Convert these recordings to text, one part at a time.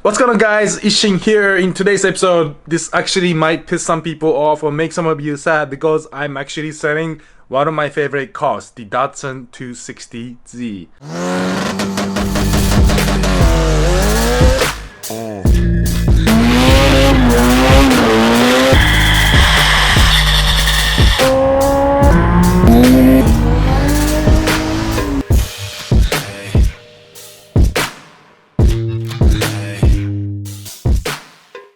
What's going on, guys? Ishin here. In today's episode, this actually might piss some people off or make some of you sad because I'm actually selling one of my favorite cars, the Datsun 260Z.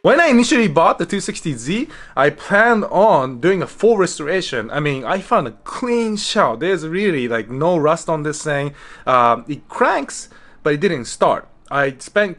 When I initially bought the 260Z, I planned on doing a full restoration. I mean, I found a clean shell. There's really like no rust on this thing. It cranks, but it didn't start. I spent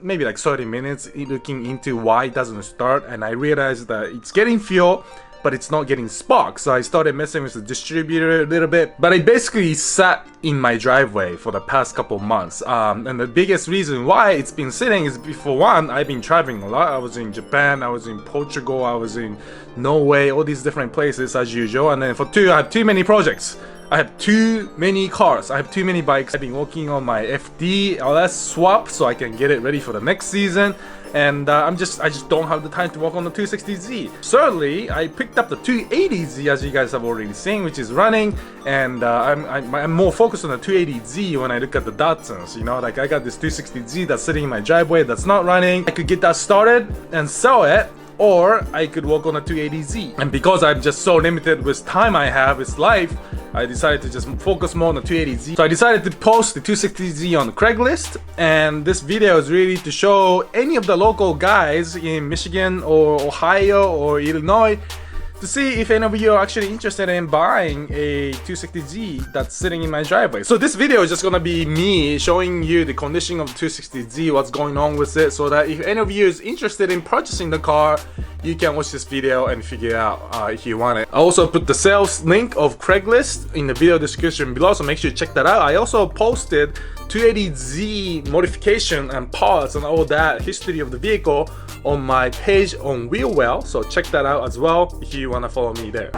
maybe like 30 minutes looking into why it doesn't start, and I realized that it's getting fuel, but it's not getting spark. So I started messing with the distributor a little bit, but it basically sat in my driveway for the past couple months. And the biggest reason why it's been sitting is, for one, I've been traveling a lot. I was in Japan, I was in Portugal, I was in Norway, all these different places as usual. And then for two, I have too many projects. I have too many cars, I have too many bikes. I've been working on my FD LS swap so I can get it ready for the next season, and I just don't have the time to work on the 260Z. Certainly, I picked up the 280Z, as you guys have already seen, which is running, and I'm more focused on the 280Z when I look at the Datsuns. You know, like I got this 260Z that's sitting in my driveway that's not running. I could get that started and sell it, or I could work on a 280Z. And because I'm just so limited with time I have with life, I decided to just focus more on the 280Z. So I decided to post the 260Z on Craigslist, and this video is really to show any of the local guys in Michigan or Ohio or Illinois to see if any of you are actually interested in buying a 260Z that's sitting in my driveway. So this video is just gonna be me showing you the condition of the 260Z, what's going on with it, so that if any of you is interested in purchasing the car, you can watch this video and figure out if you want it. I also put the sales link of Craigslist in the video description below, so make sure you check that out. I also posted 280Z modification and parts and all that history of the vehicle on my page on Wheelwell, so check that out as well if you want to follow me there.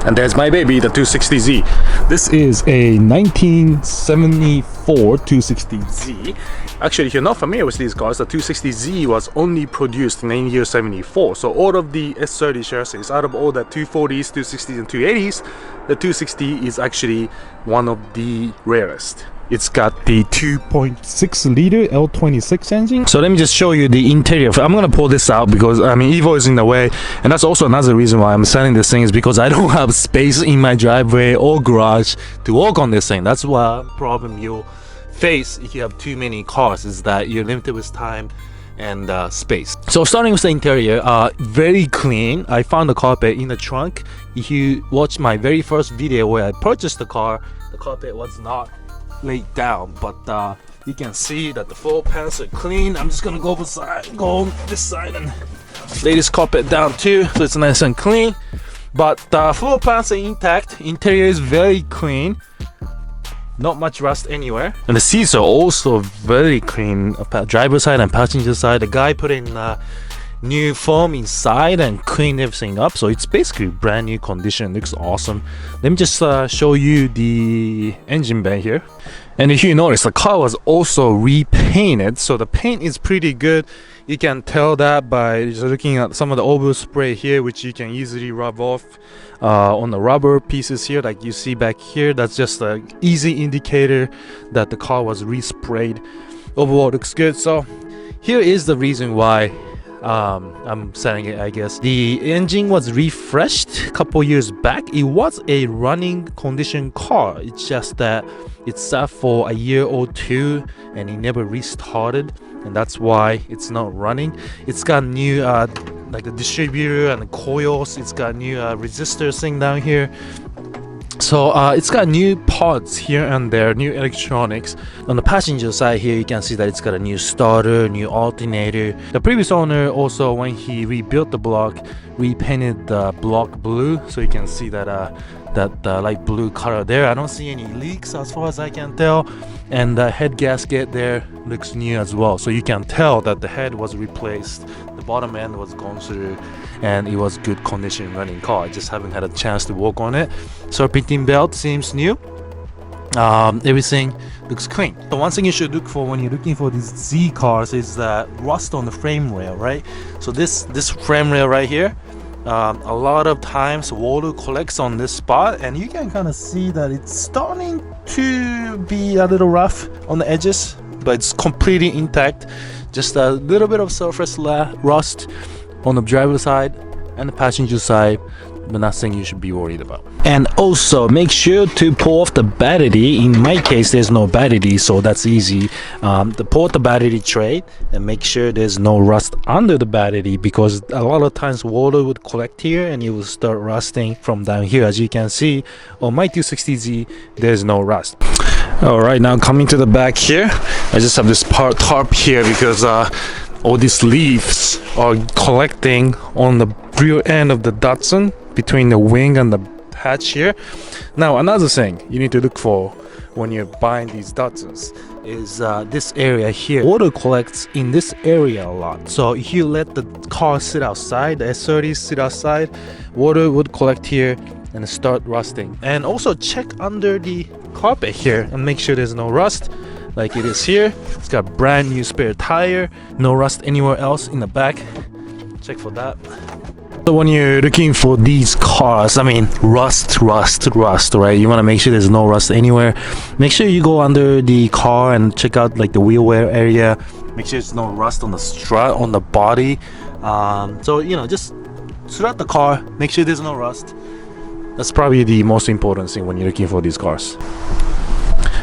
And there's my baby, the 260Z. This is a 1974 260Z. Actually, if you're not familiar with these cars, the 260Z was only produced in the year 74. So all of the S30 chassis, out of all the 240s, 260s, and 280s, the 260 is actually one of the rarest. It's got the 2.6 liter L26 engine. So let me just show you the interior. I'm gonna pull this out because I mean Evo is in the way, and that's also another reason why I'm selling this thing, is because I don't have space in my driveway or garage to work on this thing. That's one problem you'll face if you have too many cars, is that you're limited with time and space. So starting with the interior, very clean. I found the carpet in the trunk. If you watch my very first video where I purchased the car, the carpet was not laid down, but you can see that the floor pans are clean. I'm just gonna go on this side and lay this carpet down too, so it's nice and clean. But the floor pans are intact. Interior is very clean, not much rust anywhere, and the seats are also very clean. Driver side and passenger side, the guy put in new foam inside and cleaned everything up, so it's basically brand new condition. Looks awesome. Let me just show you the engine bay here, and if you notice, the car was also repainted, so the paint is pretty good. You can tell that by just looking at some of the overspray here, which you can easily rub off on the rubber pieces here, like you see back here. That's just an easy indicator that the car was resprayed. Overall, looks good. So here is the reason why I'm selling it, I guess. The engine was refreshed a couple years back. It was a running condition car. It's just that it sat for a year or two and it never restarted, and that's why it's not running. It's got new like the distributor and the coils. It's got new resistors thing down here. So it's got new parts here and there, new electronics. On the passenger side here, you can see that it's got a new starter, new alternator. The previous owner also, when he rebuilt the block, repainted the block blue, so you can see that that light blue color there. I don't see any leaks as far as I can tell, and the head gasket there looks new as well, so you can tell that the head was replaced, the bottom end was gone through, and it was good condition running car. I just haven't had a chance to work on it. Serpentine belt seems new. everything looks clean. The one thing you should look for when you're looking for these Z cars is that rust on the frame rail, right? So this frame rail right here, a lot of times water collects on this spot, and you can kind of see that it's starting to be a little rough on the edges, but it's completely intact. Just a little bit of surface rust on the driver's side and the passenger side, but nothing you should be worried about. And also make sure to pull off the battery. In my case, there's no battery, so that's easy. Pull out the battery tray and make sure there's no rust under the battery, because a lot of times water would collect here and it will start rusting from down here. As you can see on my 260Z, there's no rust. All right, now coming to the back here, I just have this tarp here because all these leaves are collecting on the rear end of the Datsun, between the wing and the hatch here. Now another thing you need to look for when you're buying these Datsuns is this area here. Water collects in this area a lot, so if you let the car sit outside, the S30 sit outside, water would collect here and start rusting. And also check under the carpet here and make sure there's no rust like it is here. It's got brand new spare tire, no rust anywhere else in the back. Check for that. So when you're looking for these cars, I mean rust, right? You want to make sure there's no rust anywhere. Make sure you go under the car and check out like the wheel well area. Make sure there's no rust on the strut, on the body. So you know, just throughout the car, make sure there's no rust. That's probably the most important thing when you're looking for these cars.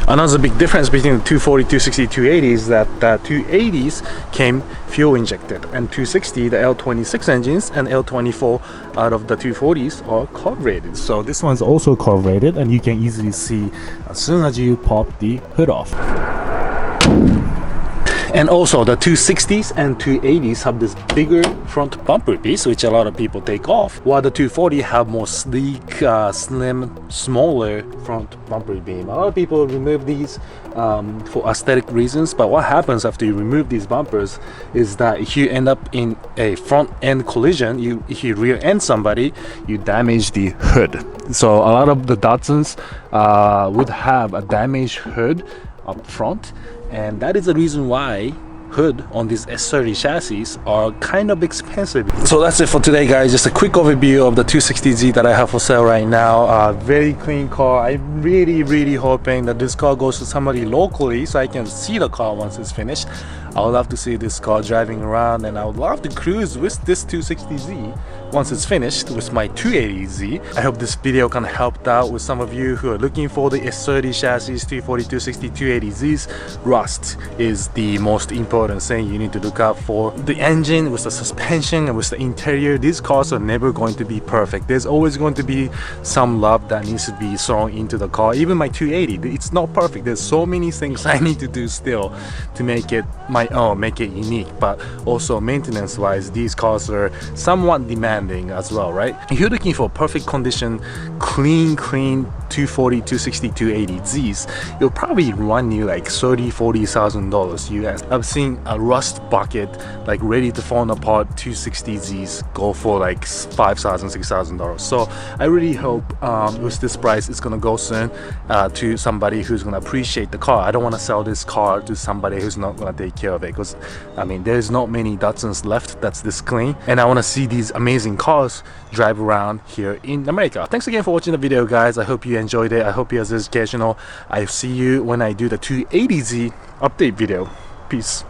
Another big difference between the 240, 260, 280 is that the 280s came fuel injected, and 260, the L26 engines and L24 out of the 240s are carbureted. So this one's also carbureted, and you can easily see as soon as you pop the hood off. And also the 260s and 280s have this bigger front bumper piece, which a lot of people take off, while the 240 have more sleek, slim, smaller front bumper beam. A lot of people remove these for aesthetic reasons, but what happens after you remove these bumpers is that if you end up in a front end collision, if you rear end somebody, you damage the hood. So a lot of the Datsuns would have a damaged hood up front, and that is the reason why hood on these S30 chassis are kind of expensive. So that's it for today, guys. Just a quick overview of the 260Z that I have for sale right now. Very clean car. I'm really hoping that this car goes to somebody locally so I can see the car once it's finished. I would love to see this car driving around, and I would love to cruise with this 260Z once it's finished with my 280Z. I hope this video can help out with some of you who are looking for the S30 chassis, 240, 260, 280Zs. Rust is the most important thing you need to look out for. The engine, with the suspension, and with the interior, these cars are never going to be perfect. There's always going to be some love that needs to be thrown into the car. Even my 280, it's not perfect. There's so many things I need to do still to make it my own, make it unique. But also maintenance wise, these cars are somewhat demanding as well, right? If you're looking for perfect condition, clean 240, 260, 280Zs, it'll probably run you like $30,000–$40,000 US. I've seen a rust bucket, like ready to fall apart 260Zs go for like $5,000–$6,000. So I really hope with this price it's gonna go soon to somebody who's gonna appreciate the car. I don't want to sell this car to somebody who's not gonna take care of it, because I mean there's not many Datsuns left that's this clean, and I want to see these amazing cars drive around here in America. Thanks again for watching the video, guys. I hope you enjoyed it. I hope it was educational. I'll see you when I do the 280Z update video. Peace.